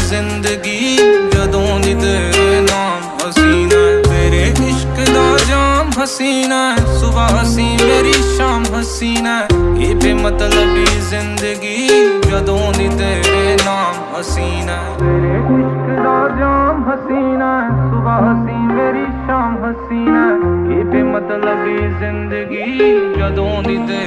जिंदगी जदों दी तेरे नाम हसीना है। तेरे इश्क दा जाम हसीना है, सुबह हसी मेरी शाम हसीना है। ये बेमतलबी जिंदगी जदों दी तेरे नाम हसीना है। तेरे इश्क दा जाम हसीना है, सुबह हसी मेरी शाम हसीना है। ये बेमतलबी जिंदगी जदों दी तेरे